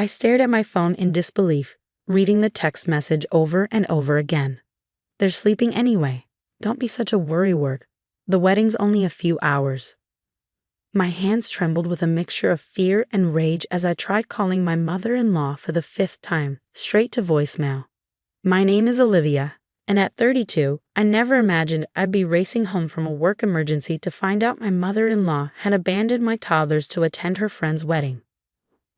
I stared at my phone in disbelief, reading the text message over and over again. They're sleeping anyway. Don't be such a worrywart. The wedding's only a few hours. My hands trembled with a mixture of fear and rage as I tried calling my mother-in-law for the 5th time, straight to voicemail. My name is Olivia, and at 32, I never imagined I'd be racing home from a work emergency to find out my mother-in-law had abandoned my toddlers to attend her friend's wedding.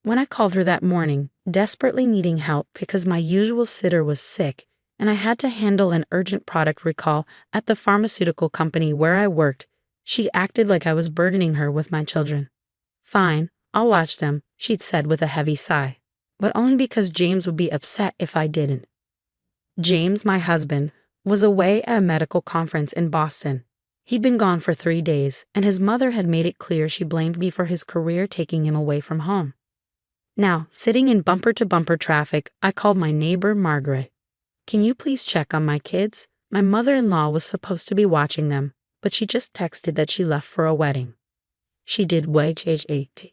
When I called her that morning, desperately needing help because my usual sitter was sick and I had to handle an urgent product recall at the pharmaceutical company where I worked, she acted like I was burdening her with my children. Fine, I'll watch them, she'd said with a heavy sigh, but only because James would be upset if I didn't. James, my husband, was away at a medical conference in Boston. He'd been gone for 3 days, and his mother had made it clear she blamed me for his career taking him away from home. Now, sitting in bumper-to-bumper traffic, I called my neighbor, Margaret. Can you please check on my kids? My mother-in-law was supposed to be watching them, but she just texted that she left for a wedding. She did wait.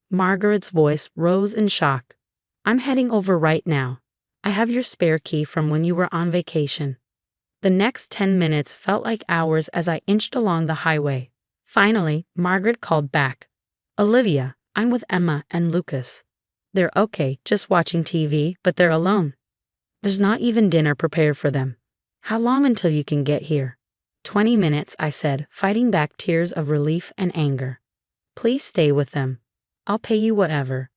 Margaret's voice rose in shock. I'm heading over right now. I have your spare key from when you were on vacation. The next 10 minutes felt like hours as I inched along the highway. Finally, Margaret called back. Olivia, I'm with Emma and Lucas. They're okay, just watching TV, but they're alone. There's not even dinner prepared for them. How long until you can get here? 20 minutes, I said, fighting back tears of relief and anger. Please stay with them. I'll pay you whatever.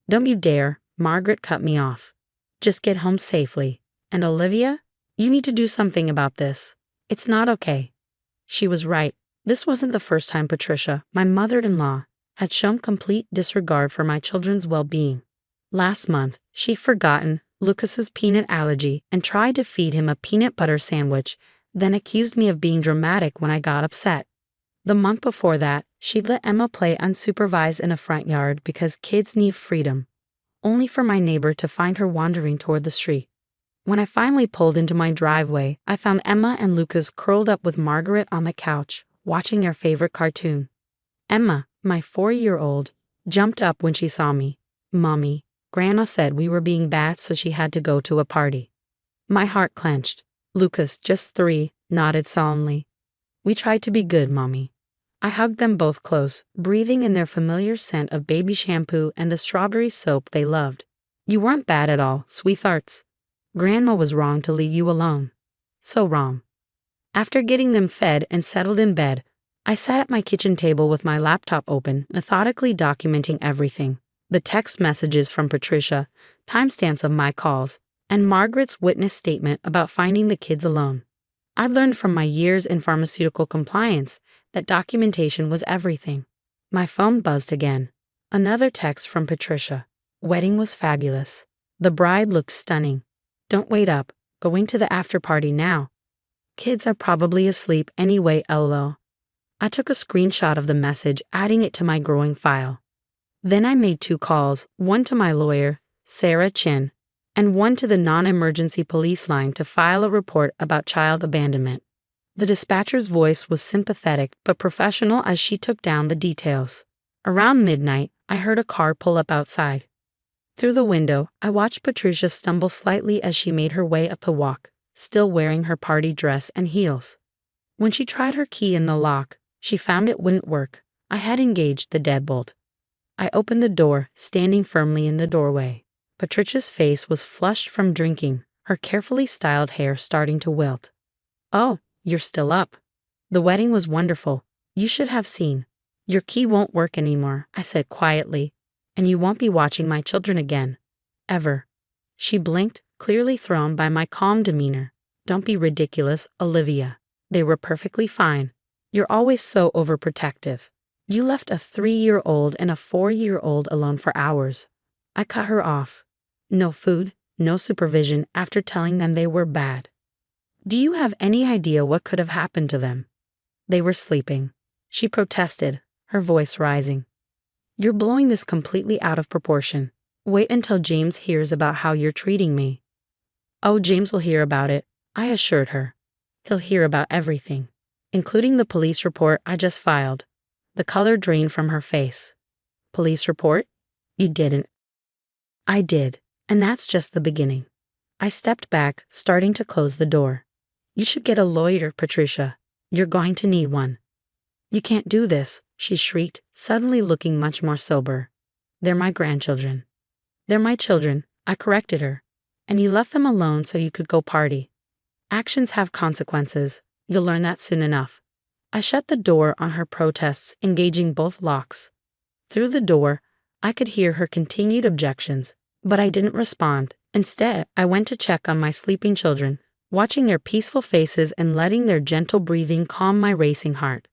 Don't you dare, Margaret cut me off. Just get home safely. And Olivia, you need to do something about this. It's not okay. She was right. This wasn't the first time Patricia, my mother-in-law, had shown complete disregard for my children's well-being. Last month, she'd forgotten Lucas's peanut allergy and tried to feed him a peanut butter sandwich, then accused me of being dramatic when I got upset. The month before that, she'd let Emma play unsupervised in a front yard because kids need freedom, only for my neighbor to find her wandering toward the street. When I finally pulled into my driveway, I found Emma and Lucas curled up with Margaret on the couch, watching their favorite cartoon. Emma, my 4-year-old, jumped up when she saw me. Mommy, Grandma said we were being bad, so she had to go to a party. My heart clenched. Lucas, just 3, nodded solemnly. We tried to be good, Mommy. I hugged them both close, breathing in their familiar scent of baby shampoo and the strawberry soap they loved. You weren't bad at all, sweethearts. Grandma was wrong to leave you alone. So wrong. After getting them fed and settled in bed, I sat at my kitchen table with my laptop open, methodically documenting everything. The text messages from Patricia, timestamps of my calls, and Margaret's witness statement about finding the kids alone. I'd learned from my years in pharmaceutical compliance that documentation was everything. My phone buzzed again. Another text from Patricia. Wedding was fabulous. The bride looked stunning. Don't wait up. Going to the after party now. Kids are probably asleep anyway, lol. I took a screenshot of the message, adding it to my growing file. Then I made 2 calls, one to my lawyer, Sarah Chin, and one to the non-emergency police line to file a report about child abandonment. The dispatcher's voice was sympathetic but professional as she took down the details. Around midnight, I heard a car pull up outside. Through the window, I watched Patricia stumble slightly as she made her way up the walk, still wearing her party dress and heels. When she tried her key in the lock, she found it wouldn't work. I had engaged the deadbolt. I opened the door, standing firmly in the doorway. Patricia's face was flushed from drinking, her carefully styled hair starting to wilt. Oh, you're still up. The wedding was wonderful. You should have seen. Your key won't work anymore, I said quietly, and you won't be watching my children again. Ever. She blinked, clearly thrown by my calm demeanor. Don't be ridiculous, Olivia. They were perfectly fine. You're always so overprotective. You left a 3-year-old and a 4-year-old alone for hours. I cut her off. No food, no supervision after telling them they were bad. Do you have any idea what could have happened to them? They were sleeping. She protested, her voice rising. You're blowing this completely out of proportion. Wait until James hears about how you're treating me. Oh, James will hear about it, I assured her. He'll hear about everything, including the police report I just filed. The color drained from her face. Police report? You didn't. I did, and that's just the beginning. I stepped back, starting to close the door. You should get a lawyer, Patricia. You're going to need one. You can't do this, she shrieked, suddenly looking much more sober. They're my grandchildren. They're my children, I corrected her. And you left them alone so you could go party. Actions have consequences. You'll learn that soon enough. I shut the door on her protests, engaging both locks. Through the door, I could hear her continued objections, but I didn't respond. Instead, I went to check on my sleeping children, watching their peaceful faces and letting their gentle breathing calm my racing heart.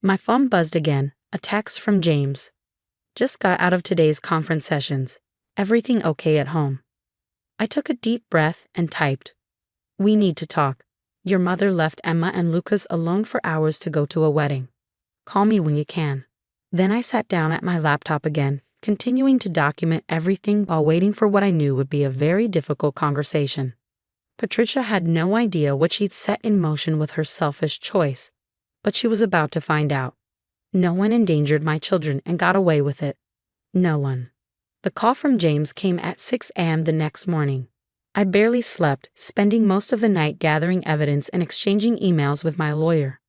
My phone buzzed again, a text from James. Just got out of today's conference sessions. Everything okay at home? I took a deep breath and typed. We need to talk. Your mother left Emma and Lucas alone for hours to go to a wedding. Call me when you can. Then I sat down at my laptop again, continuing to document everything while waiting for what I knew would be a very difficult conversation. Patricia had no idea what she'd set in motion with her selfish choice, but she was about to find out. No one endangered my children and got away with it. No one. The call from James came at 6 a.m. the next morning. I barely slept, spending most of the night gathering evidence and exchanging emails with my lawyer.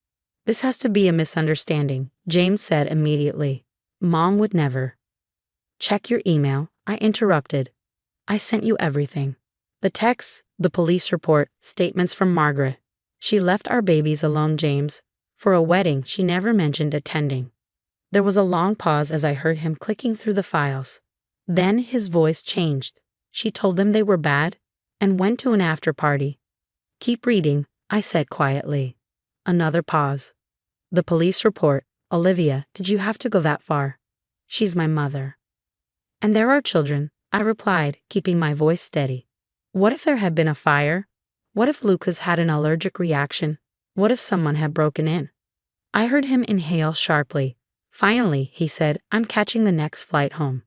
This has to be a misunderstanding, James said immediately. Mom would never. Check your email, I interrupted. I sent you everything. The texts, the police report, statements from Margaret. She left our babies alone, James. For a wedding she never mentioned attending. There was a long pause as I heard him clicking through the files. Then his voice changed. She told them they were bad and went to an after party. Keep reading, I said quietly. Another pause. The police report. Olivia, did you have to go that far? She's my mother. And there are children, I replied, keeping my voice steady. What if there had been a fire? What if Lucas had an allergic reaction? What if someone had broken in? I heard him inhale sharply. Finally, he said, I'm catching the next flight home.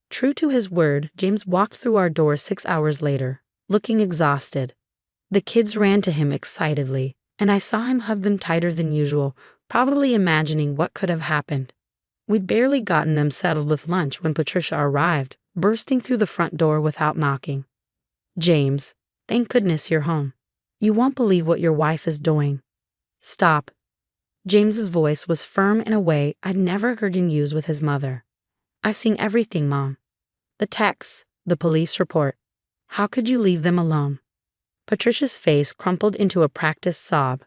True to his word, James walked through our door 6 hours later, looking exhausted. The kids ran to him excitedly, and I saw him hug them tighter than usual, probably imagining what could have happened. We'd barely gotten them settled with lunch when Patricia arrived, bursting through the front door without knocking. James, thank goodness you're home. You won't believe what your wife is doing. Stop. James's voice was firm in a way I'd never heard him use with his mother. I've seen everything, Mom. The texts, the police report. How could you leave them alone? Patricia's face crumpled into a practiced sob.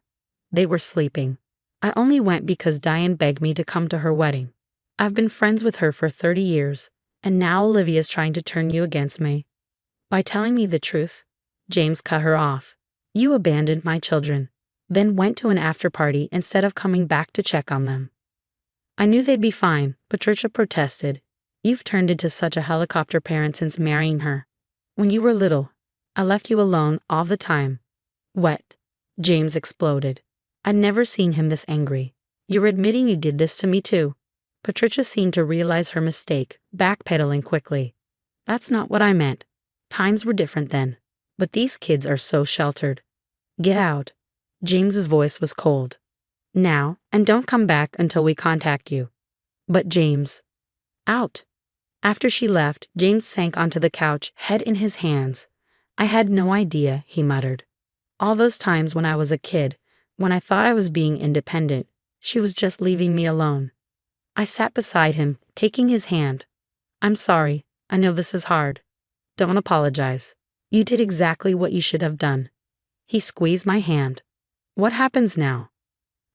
They were sleeping. I only went because Diane begged me to come to her wedding. I've been friends with her for 30 years, and now Olivia's trying to turn you against me. By telling me the truth, James cut her off. You abandoned my children, then went to an after-party instead of coming back to check on them. I knew they'd be fine, Patricia protested. You've turned into such a helicopter parent since marrying her. When you were little, I left you alone all the time. What? James exploded. I'd never seen him this angry. You're admitting you did this to me too. Patricia seemed to realize her mistake, backpedaling quickly. That's not what I meant. Times were different then. But these kids are so sheltered. Get out. James's voice was cold. Now, and don't come back until we contact you. But James. Out. After she left, James sank onto the couch, head in his hands. I had no idea, he muttered. All those times when I was a kid, when I thought I was being independent, she was just leaving me alone. I sat beside him, taking his hand. I'm sorry, I know this is hard. Don't apologize. You did exactly what you should have done. He squeezed my hand. What happens now?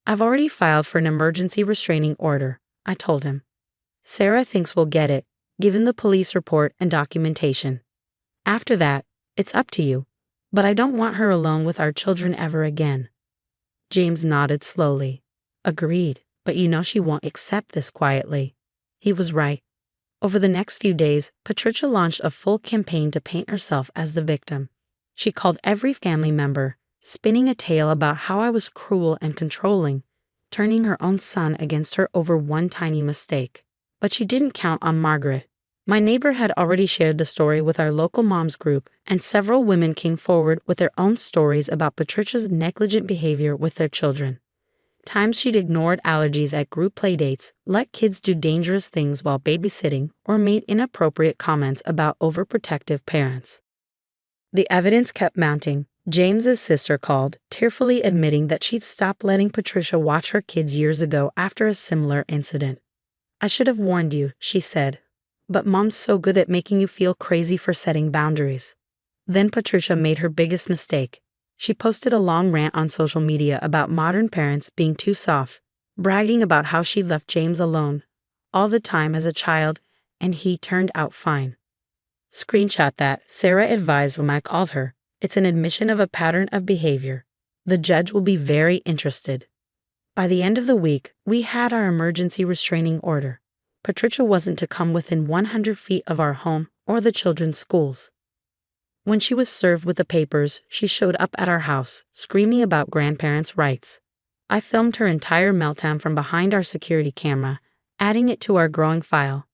I've already filed for an emergency restraining order, I told him. Sarah thinks we'll get it, given the police report and documentation. After that, it's up to you, but I don't want her alone with our children ever again. James nodded slowly. Agreed, but you know she won't accept this quietly. He was right. Over the next few days, Patricia launched a full campaign to paint herself as the victim. She called every family member, spinning a tale about how I was cruel and controlling, turning her own son against her over one tiny mistake. But she didn't count on Margaret. My neighbor had already shared the story with our local moms group, and several women came forward with their own stories about Patricia's negligent behavior with their children. Times she'd ignored allergies at group playdates, let kids do dangerous things while babysitting, or made inappropriate comments about overprotective parents. The evidence kept mounting. James's sister called, tearfully admitting that she'd stopped letting Patricia watch her kids years ago after a similar incident. "I should have warned you," she said. "But Mom's so good at making you feel crazy for setting boundaries." Then Patricia made her biggest mistake. She posted a long rant on social media about modern parents being too soft, bragging about how she left James alone all the time as a child, and he turned out fine. "Screenshot that," Sarah advised when I called her. "It's an admission of a pattern of behavior. The judge will be very interested." By the end of the week, we had our emergency restraining order. Patricia wasn't to come within 100 feet of our home or the children's schools. When she was served with the papers, she showed up at our house, screaming about grandparents' rights. I filmed her entire meltdown from behind our security camera, adding it to our growing file.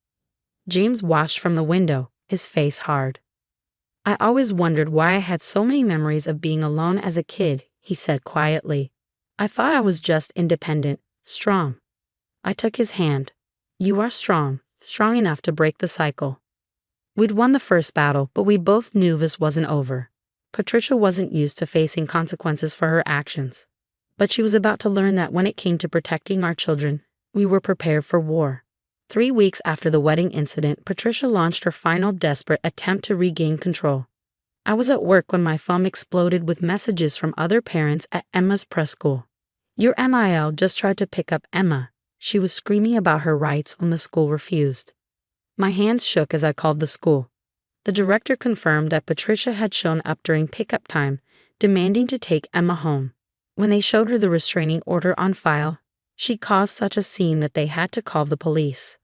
James watched from the window, his face hard. "I always wondered why I had so many memories of being alone as a kid," he said quietly. "I thought I was just independent, strong." I took his hand. "You are strong, strong enough to break the cycle." We'd won the first battle, but we both knew this wasn't over. Patricia wasn't used to facing consequences for her actions. But she was about to learn that when it came to protecting our children, we were prepared for war. 3 weeks after the wedding incident, Patricia launched her final desperate attempt to regain control. I was at work when my phone exploded with messages from other parents at Emma's preschool. "Your MIL just tried to pick up Emma." She was screaming about her rights when the school refused. My hands shook as I called the school. The director confirmed that Patricia had shown up during pickup time, demanding to take Emma home. When they showed her the restraining order on file, she caused such a scene that they had to call the police.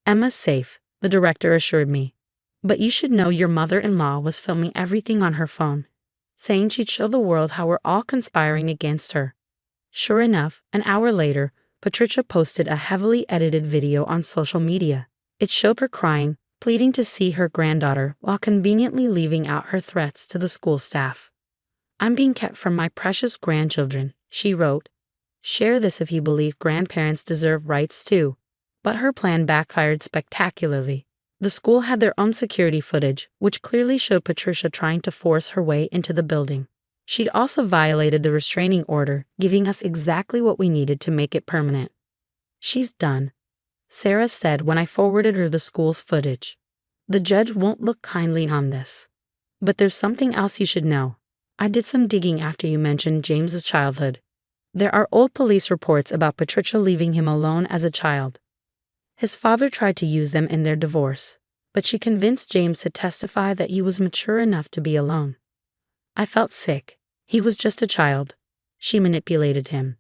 "Emma's safe," the director assured me. "But you should know your mother-in-law was filming everything on her phone, saying she'd show the world how we're all conspiring against her." Sure enough, an hour later, Patricia posted a heavily edited video on social media. It showed her crying, pleading to see her granddaughter while conveniently leaving out her threats to the school staff. "I'm being kept from my precious grandchildren," she wrote. "Share this if you believe grandparents deserve rights too." But her plan backfired spectacularly. The school had their own security footage, which clearly showed Patricia trying to force her way into the building. She'd also violated the restraining order, giving us exactly what we needed to make it permanent. "She's done," Sarah said when I forwarded her the school's footage. "The judge won't look kindly on this. But there's something else you should know. I did some digging after you mentioned James's childhood. There are old police reports about Patricia leaving him alone as a child. His father tried to use them in their divorce, but she convinced James to testify that he was mature enough to be alone. I felt sick. He was just a child. She manipulated him."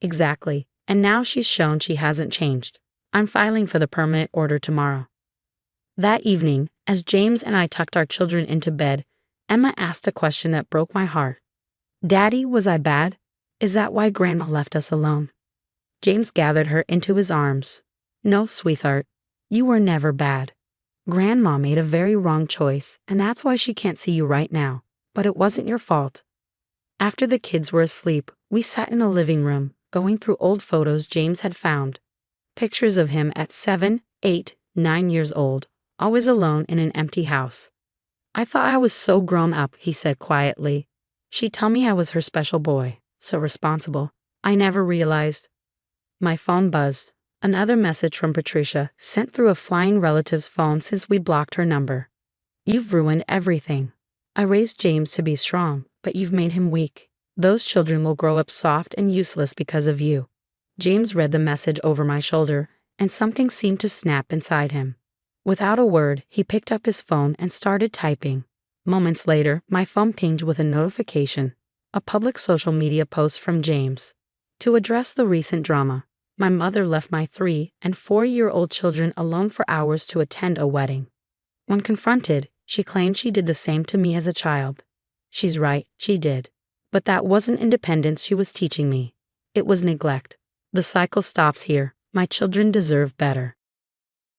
"Exactly, and now she's shown she hasn't changed. I'm filing for the permanent order tomorrow." That evening, as James and I tucked our children into bed, Emma asked a question that broke my heart. "Daddy, was I bad? Is that why Grandma left us alone?" James gathered her into his arms. "No, sweetheart, you were never bad. Grandma made a very wrong choice, and that's why she can't see you right now. But it wasn't your fault." After the kids were asleep, we sat in the living room, going through old photos James had found. Pictures of him at 7, 8, 9 years old, always alone in an empty house. "I thought I was so grown up," he said quietly. "She'd tell me I was her special boy, so responsible. I never realized." My phone buzzed. Another message from Patricia, sent through a flying relative's phone since we blocked her number. "You've ruined everything. I raised James to be strong, but you've made him weak. Those children will grow up soft and useless because of you." James read the message over my shoulder, and something seemed to snap inside him. Without a word, he picked up his phone and started typing. Moments later, my phone pinged with a notification, a public social media post from James. To address the recent drama, my mother left my 3- and 4-year-old children alone for hours to attend a wedding. When confronted, she claimed she did the same to me as a child. She's right, she did. But that wasn't independence she was teaching me. It was neglect. The cycle stops here. My children deserve better.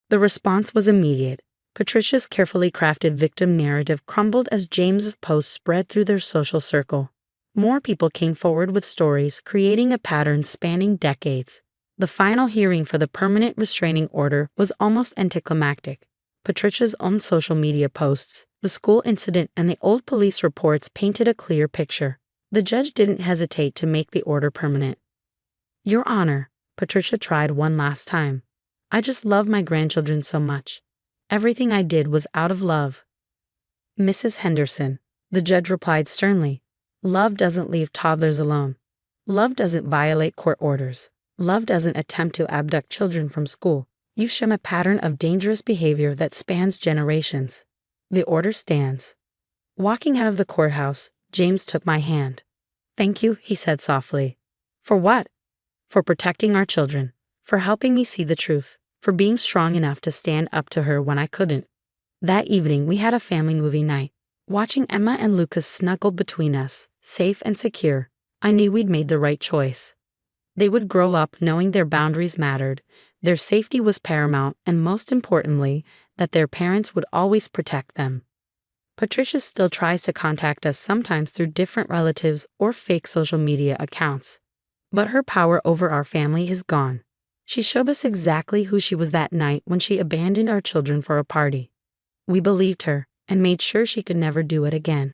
The response was immediate. Patricia's carefully crafted victim narrative crumbled as James's posts spread through their social circle. More people came forward with stories, creating a pattern spanning decades. The final hearing for the permanent restraining order was almost anticlimactic. Patricia's own social media posts, the school incident, and the old police reports painted a clear picture. The judge didn't hesitate to make the order permanent. "Your Honor," Patricia tried one last time. "I just love my grandchildren so much. Everything I did was out of love." "Mrs. Henderson," the judge replied sternly, "love doesn't leave toddlers alone. Love doesn't violate court orders. Love doesn't attempt to abduct children from school. You've shown a pattern of dangerous behavior that spans generations. The order stands." Walking out of the courthouse, James took my hand. "Thank you," he said softly. "For what?" "For protecting our children, for helping me see the truth, for being strong enough to stand up to her when I couldn't." That evening, we had a family movie night. Watching Emma and Lucas snuggled between us, safe and secure, I knew we'd made the right choice. They would grow up knowing their boundaries mattered, their safety was paramount, and most importantly, that their parents would always protect them. Patricia still tries to contact us sometimes through different relatives or fake social media accounts. But her power over our family is gone. She showed us exactly who she was that night when she abandoned our children for a party. We believed her and made sure she could never do it again.